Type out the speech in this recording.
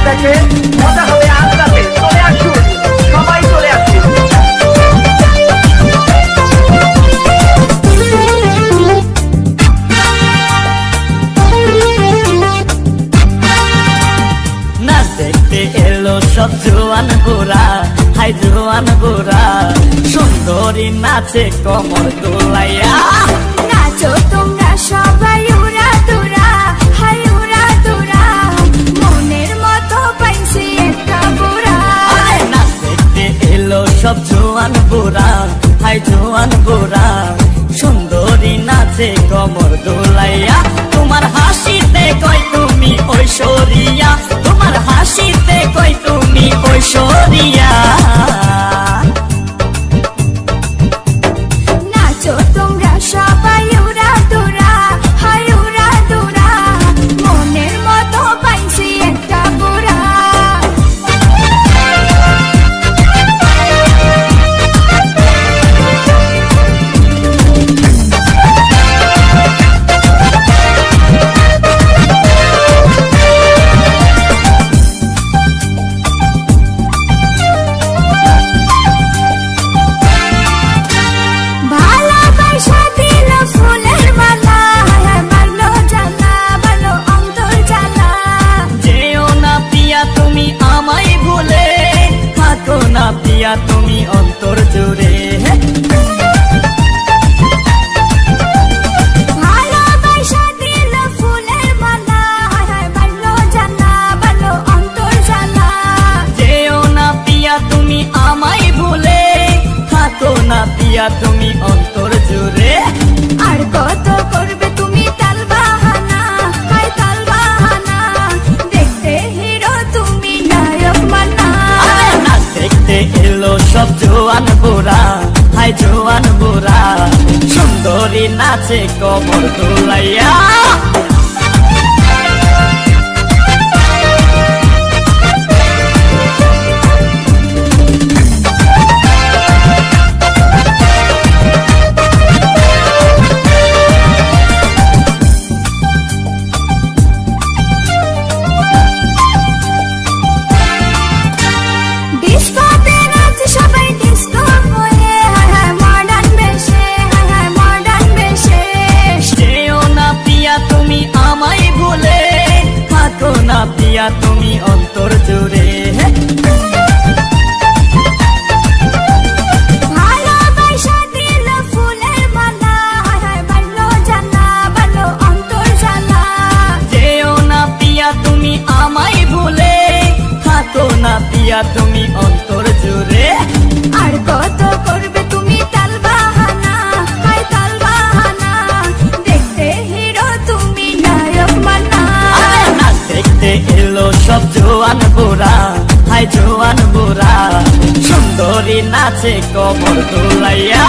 দেখে মজা হবে আজ রাতে। চলে আসুন, সবাই চলে আসুন। নাচ দেখতে এলো সব জোয়ান গোরা, হাই জোয়ান গোরা, সুন্দরী নাচে কমর দোলাইয়া। নাচো তোমরা সবাই উড়া দুরা, হাই উড়া দুরা, মনের মতো পাইছি একটা বুড়া। নাচ দেখতে এলো সব জোয়ান গোরা, হাই জোয়ান গোরা, সুন্দরী নাচে কমর দোলাইয়া। তোমার হাসিতে কই তুমি ঐশ্বরিয়া, তোমার হাসিতে কই তুমি ঐশ্বরিয়া। নাচো তোমরা সবাই উড়া দুরা, হাই উড়া দুরা, মনের মতো পাইছি একটা বুড়া। ভালোবাসা দিল ফুলের মালা, বালো জ্বালা, বালো অন্তর জ্বালা। যেও না পিয়া তুমি আমায় ভুলে, থাকো না পিয়া তুমি অন্তর জুড়ে। ভালোবাসা দিল ফুলের মালা, বালো জ্বালা, বালো অন্তর জ্বালা। যেও না পিয়া তুমি আমায় ভুলে, থাকো না পিয়া তুমি অন্তর জুড়ে। আর কত করবে তুমি তাল বাহানা, হাই তাল বাহানা, দেখতে হিরো তুমি নায়ক মানা। নাচ দেখতে এলো সব জোয়ান গোরা, হাই জোয়ান গোরা, সুন্দরী নাচে কমর দোলাইয়া। ডিস্কোতে নাচে সবাই ডিস্কো হয়ে, মডার্ন বেশে, মডার্ন বেশে। যেও না পিয়া তুমি আমায় ভুলে, থাকো না পিয়া তুমি অন্তর জুড়ে। ভালোবাসা দিল ফুলের মালা, বালো জ্বালা, বালো অন্তর জ্বালা। যেও না পিয়া তুমি আমায় ভুলে, থাকো না পিয়া তুমি অন্তর জুড়ে। আর কত করবে তুমি তাল বাহানা, হাই তাল বাহানা, দেখতে হিরো তুমি নায়ক মানা। নাচ দেখতে এলো সব জোয়ান গোরা, হাই জোয়ান গোরা, সুন্দরী নাচে কমর দোলাইয়া।